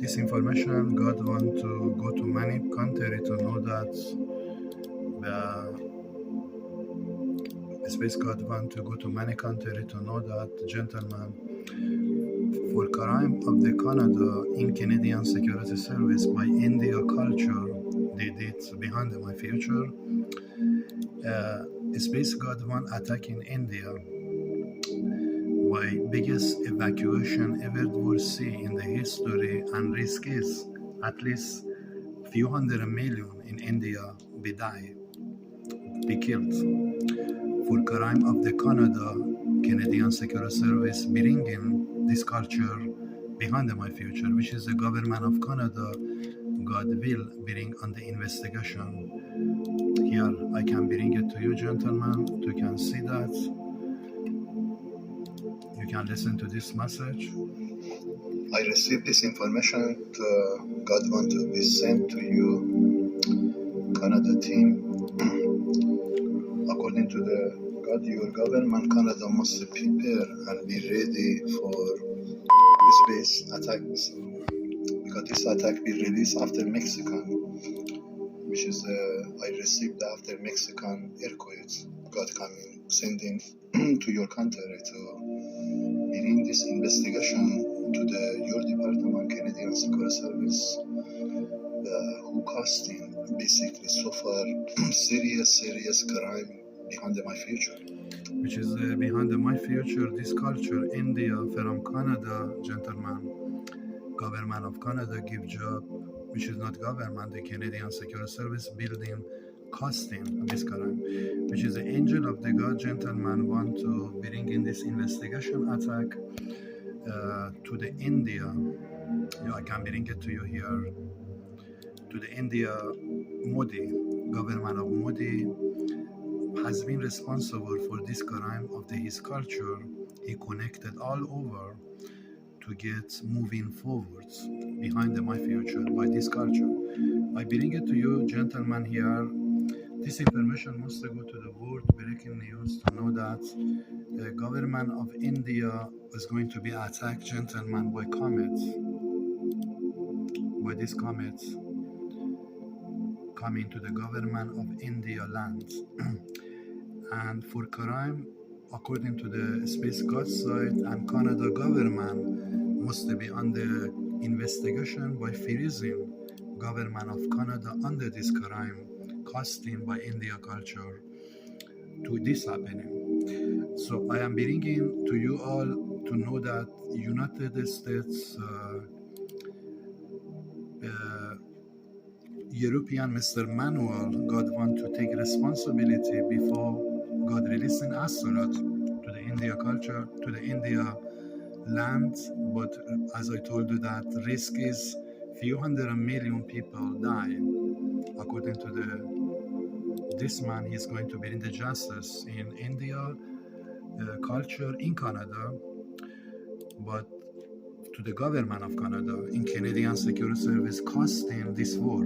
This information God want to go to many country to know that space God want to go to many country to know that gentlemen for crime of the Canada in Canadian Security Service by India culture they did behind my future. Space God one attack in India by biggest evacuation ever will see in the history, and risk is at least few hundred million in India be killed for crime of the Canada Canadian Security Service bringing this culture behind my future, which is the government of Canada. God will bring on the investigation. Here I can bring it to you, gentlemen. You can see that. You can listen to this message. I received this information. God want to be sent to you, Canada team. According to the God, your government, Canada must prepare and be ready for space attacks. Because this attack will release after Mexican, which is I received after Mexican earthquakes. God coming, sending to your country to bring this investigation to your department, Canadian Security Service, who costing basically so far serious crime behind my future. Which is behind my future, this culture, India from Canada, gentlemen, government of Canada give job, which is not government, the Canadian Security Service building, costing this crime, which is the angel of the God, gentlemen, want to bring in this investigation attack to the India. I can bring it to you here. To the India, Modi, government of Modi, has been responsible for this crime of his culture. He connected all over to get moving forwards behind my future by this culture. I bring it to you, gentlemen, here. This information must go to the world breaking news to know that the government of India is going to be attacked, gentlemen, by comets. By these comets coming to the government of India land. And for crime, according to the Space God side and Canada government, must be under investigation by freezing government of Canada under this crime, costing by India culture to this happening. So I am bringing to you all to know that United States European Mr. Manuel, God want to take responsibility before God releasing astronaut to the India culture, to the India land. But as I told you, that risk is few hundred million people die. According to this man, he's going to bring the justice in India culture in Canada, but to the government of Canada in Canadian Security Service costing this war.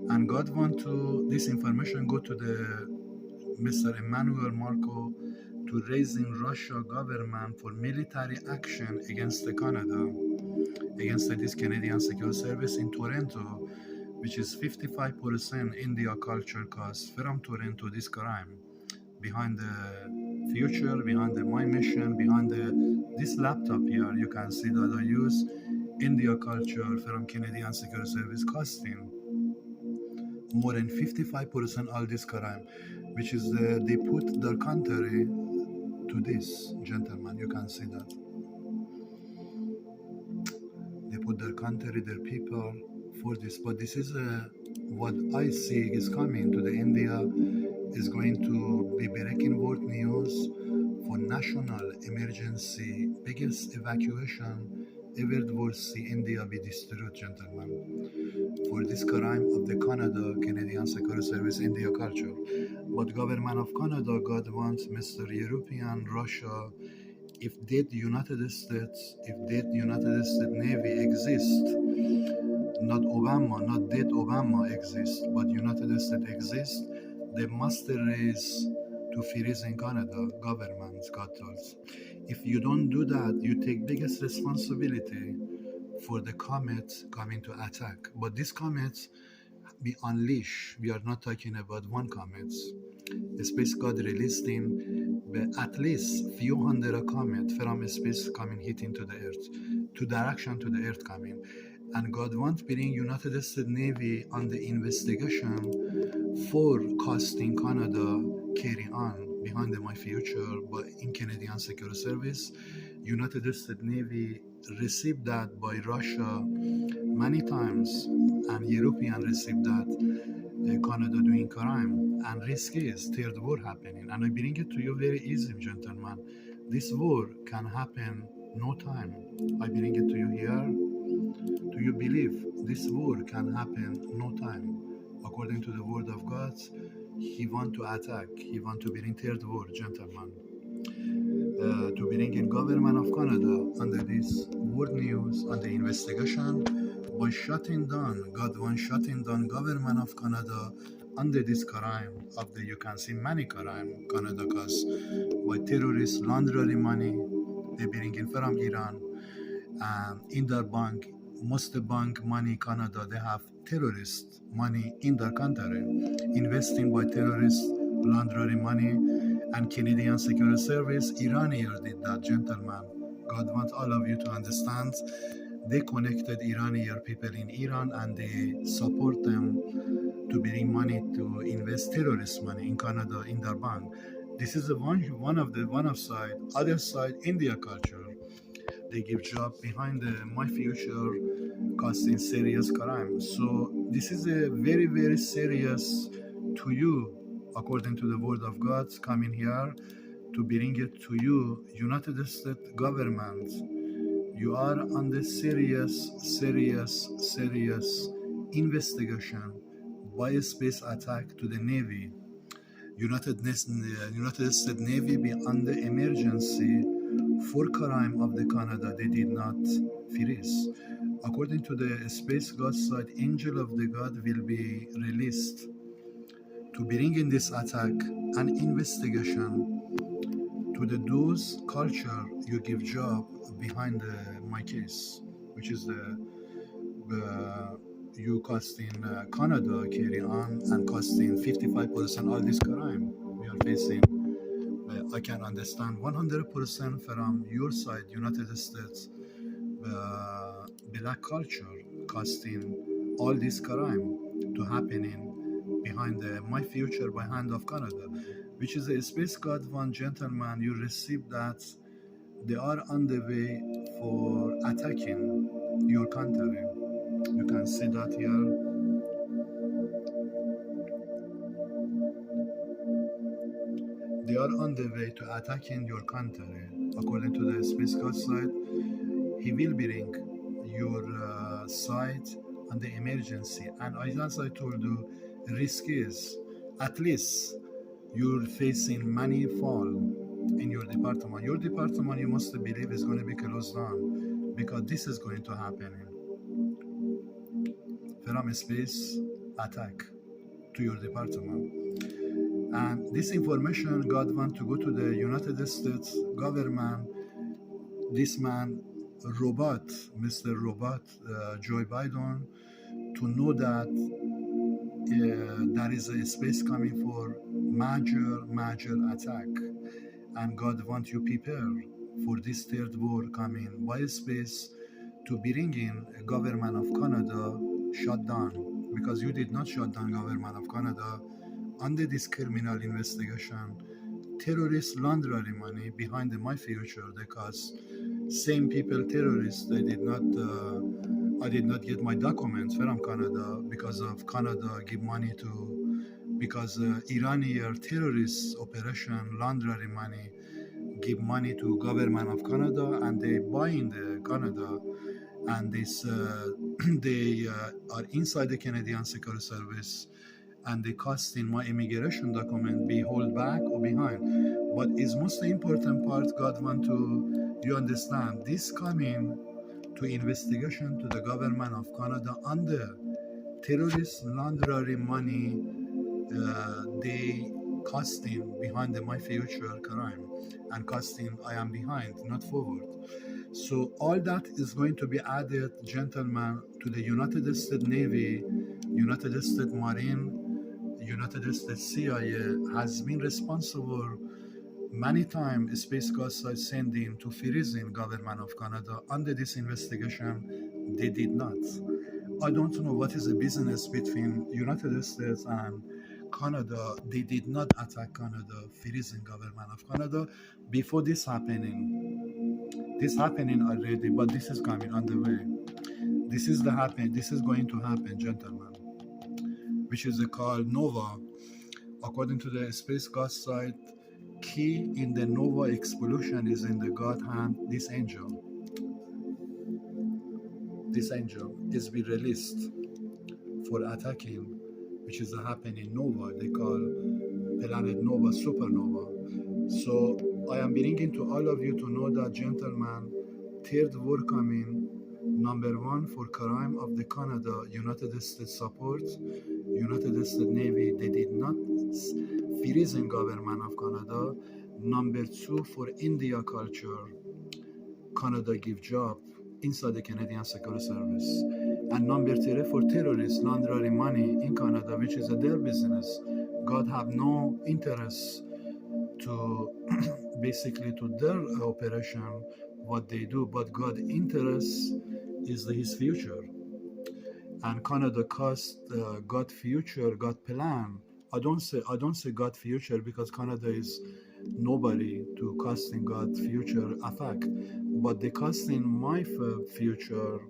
And God want to this information go to the Mr. Emmanuel Marco to raising Russia government for military action against the Canada, against this Canadian Security Service in Toronto, which is 55% India culture cost from Toronto this crime. Behind the future, behind my mission, behind this laptop here, you can see that I use India culture from Canadian Security Service costing more than 55% all this crime, which is they put their country to this, gentlemen. You can see that they put their country, their people for this. But this is what I see is coming to the India is going to be breaking world news for national emergency, biggest evacuation ever will see India be destroyed, gentlemen, for this crime of the Canada, Canadian Security Service, India culture. But government of Canada, God wants Mr. European, Russia, if that United States Navy exists, not Obama, not that Obama exists, but United States exists, they must raise to freeze in Canada government cartels. If you don't do that, you take biggest responsibility for the comet coming to attack. But this comet be unleashed. We are not talking about one comet. Space God released him at least few hundred comet from space coming hitting to the Earth, to direction to the Earth coming. And God wants bring United States Navy on the investigation for costing Canada carry on behind my future, but in Canadian Security Service, United States Navy received that by Russia many times, and European received that Canada doing crime, and risk is third war happening. And I bring it to you very easy, gentlemen. This war can happen no time. I bring it to you here. Do you believe this war can happen no time? According to the word of God, he want to attack. He want to bring third war, gentlemen. To bring in government of Canada under this world news on the investigation by shutting down, God wants shutting down government of Canada under this crime of the, you can see many crime Canada cause by terrorists laundering money, they bring in from Iran, and in their bank, most bank money Canada, they have terrorist money in their country, investing by terrorists laundering money, and Canadian Security Service, Iranian did that, gentlemen. God wants all of you to understand. They connected Iranian people in Iran and they support them to bring money to invest terrorist money in Canada in their bank. This is the one of side. Other side, India culture. They give job behind my future, causing serious crime. So this is a very, very serious to you, according to the word of God, coming here to bring it to you, United States government. You are under serious investigation by a space attack to the Navy. United States Navy be under emergency for crime of the Canada they did not freeze. According to the space God side, angel of the God will be released to bring in this attack an investigation to the those culture you give job behind my case, which is the you costing Canada carry on and costing 55% all this crime we are facing. I can understand 100% from your side, United States, black culture costing all this crime to happening behind my future by hand of Canada, which is a space god one gentleman. You received that they are on the way for attacking your country. You can see that here. They are on the way to attacking your country. According to the space god side, he will bring your site on the emergency. And as I told you, risk is at least you're facing many fall in your department. Your department, you must believe, is going to be closed down because this is going to happen from a space attack to your department. And this information God want to go to the United States government. This man robot, Mr. Robot, Joe Biden, to know that there is a space coming for major attack, and God wants you prepare for this third war coming by space to bring in a government of Canada shut down, because you did not shut down government of Canada under this criminal investigation. Terrorists laundering money behind my future because same people terrorists they did not I did not get my documents from Canada because of Canada give money to because Iranian terrorist operation laundering money give money to government of Canada and they buy in the Canada and this they are inside the Canadian Security Service and the cost in my immigration document be hold back or behind. But is most important part God want to you understand this coming to investigation to the government of Canada under terrorist laundering money they costing behind my future crime and costing I am behind not forward. So all that is going to be added, gentlemen, to the United States Navy, United States Marine, United States CIA has been responsible many times space gas site sending to freezing government of Canada. Under this investigation, they did not. I don't know what is the business between United States and Canada. They did not attack Canada, freezing government of Canada before this happening. This happening already, but this is coming on the way. This is This is going to happen, gentlemen, which is called Nova. According to the space gas site, key in the Nova explosion is in the God hand. This angel is be released for attacking, which is happening Nova. They call planet Nova supernova. So I am bringing to all of you to know that, gentlemen, third war coming. Number one, for crime of the Canada, United States support, United States Navy, they did not freezing government of Canada. Number two, for India culture, Canada give job inside the Canadian Security Service. And number three, for terrorists laundering money in Canada, which is their business. God have no interest to basically to their operation, what they do, but God interest is his future. And Canada cost God future, God plan. I don't say God future because Canada is nobody to casting God future effect, but the casting my future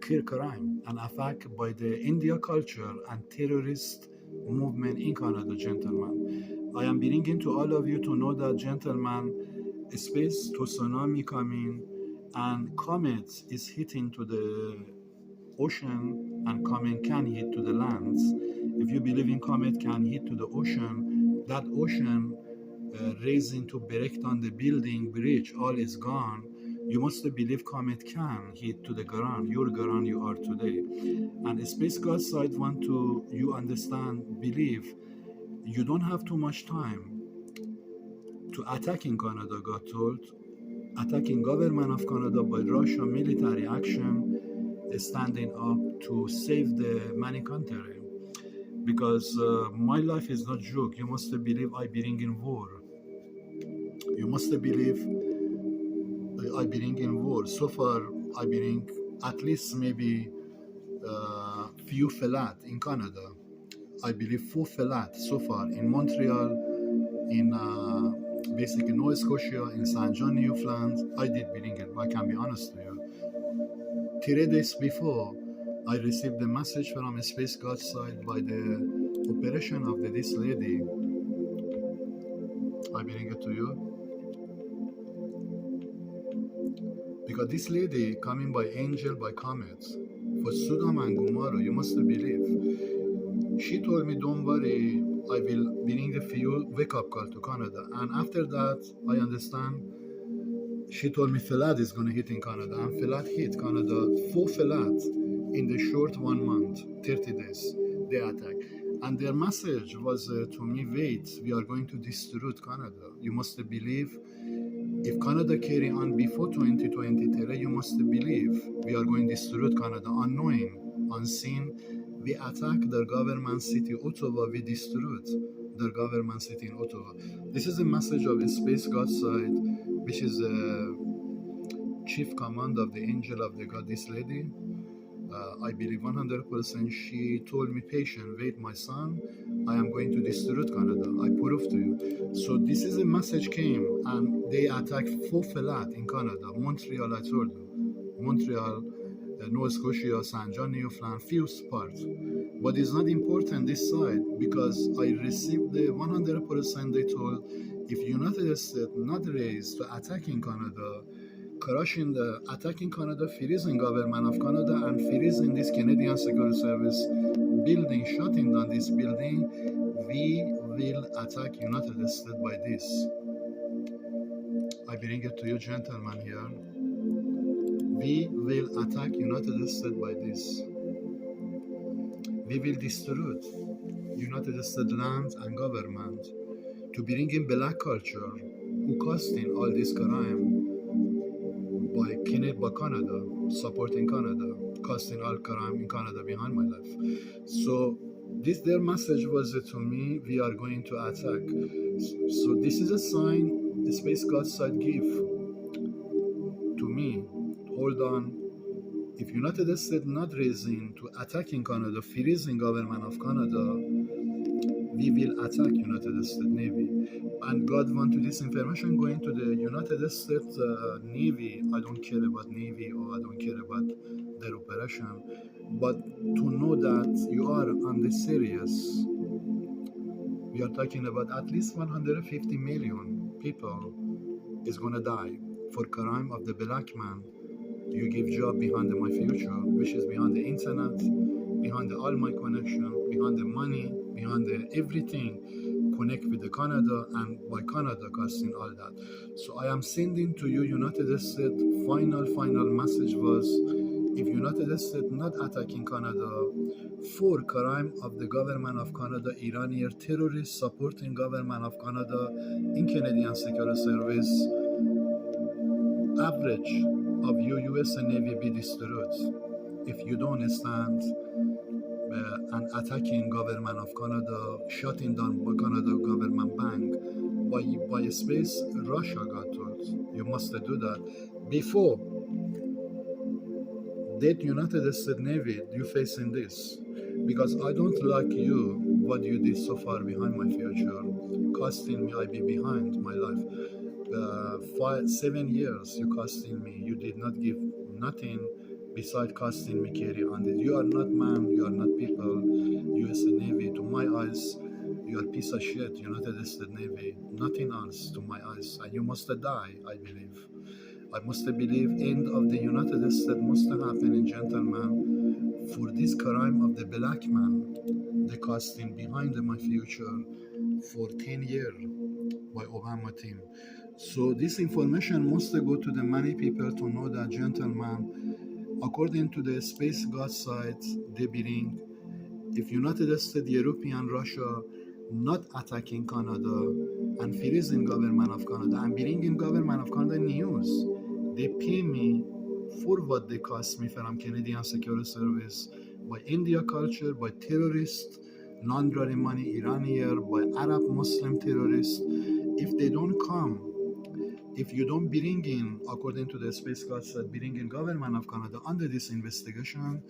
clear crime and effect by the India culture and terrorist movement in Canada, gentlemen. I am bringing to all of you to know that, gentlemen, space to tsunami coming and comet is hitting to the ocean and comet can hit to the lands. If you believe in comet can hit to the ocean, that ocean raising to break down the building, bridge, all is gone. You must believe comet can hit to the ground, your ground you are today. And space God side want to you understand, believe you don't have too much time to attacking Canada, God told. Attacking government of Canada by Russian military action, standing up to save the many country. Because my life is not joke. You must believe I bring in war. You must believe I bring in war. So far, I bring at least maybe few flat in Canada. I believe 4 flat so far in Montreal, in basically Nova Scotia, in Saint John, Newfoundland. I did bring it. I can be honest with you. 3 days before, I received a message from a space god side by the operation of this lady. I bring it to you. Because this lady coming by angel, by comet, for Sodom and Gomorrah, you must believe. She told me, don't worry, I will bring a few wake-up call to Canada. And after that, I understand, she told me Felad is going to hit in Canada. And Felad hit Canada, 4 Felad in the short 1 month, 30 days, they attack. And their message was to me, wait, we are going to destroy Canada. You must believe. If Canada carry on before 2023, you must believe we are going to destroy Canada. Unknowing, unseen, we attack their government city, Ottawa, we destroyed their government city in Ottawa. This is a message of a space god side, which is a chief command of the angel of the god, this lady. I believe 100%. She told me, patient, wait, my son, I am going to destroy Canada. I prove to you. So this is a message came, and they attacked 4 flat in Canada. Montreal, I told you. Montreal, Nova Scotia, Saint John, Newfoundland, few parts. But it's not important this side, because I received the 100% they told, if United States not raised to attacking Canada, crushing the attacking Canada, freezing government of Canada, and freezing this Canadian Security Service building, shutting down this building, we will attack United States by this. I bring it to you, gentlemen, here. We will attack United States by this. We will destroy United States land and government to bring in black culture, who causing all this crime by by Canada, supporting Canada, casting all crime in Canada behind my life. So their message was to me, we are going to attack. So this is a sign the space God side give to me. Hold on. If United States not raising to attacking Canada, freezing government of Canada, we will attack United States Navy. And God wanted this information going to the United States Navy. I don't care about Navy or I don't care about their operation, but to know that you are on the serious. We are talking about at least 150 million people is gonna die for crime of the black man. You give job behind my future, which is behind the internet, behind all my connection, behind the money, behind the everything connect with the Canada, and by Canada costing all that. So I am sending to you United States final message was, if United States not attacking Canada for crime of the government of Canada, Iranian terrorists supporting government of Canada in Canadian Security Service, average of your US Navy be destroyed if you don't stand and attacking government of Canada, shutting down Canada government bank by space. Russia got told you must do that before that United States Navy you facing this, because I don't like you what you did so far behind my future, costing me I be behind my life. 7 years you costing me, you did not give nothing besides costing me carry on it. You are not man, you are not people. US Navy to my eyes, you are piece of shit. United States Navy, nothing else to my eyes, and you must die. I must believe end of the United States must happen in gentlemen for this crime of the black man, the costing behind my future for 10 years by Obama team. So this information must go to the many people to know that gentlemen, according to the space god side, they bring, if United States, European, Russia not attacking Canada and freezing government of Canada and bringing government of Canada news, they pay me for what they cost me from Canadian Security Service by India culture, by terrorists, laundering money, Iranian, by Arab Muslim terrorists. If they don't come, if you don't bring in, according to the space god said, bring in government of Canada under this investigation,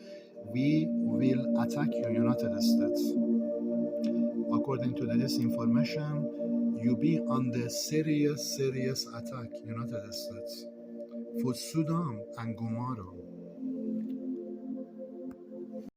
we will attack you, United States. According to this information, you be under serious attack, United States, for Sudan and Gomara.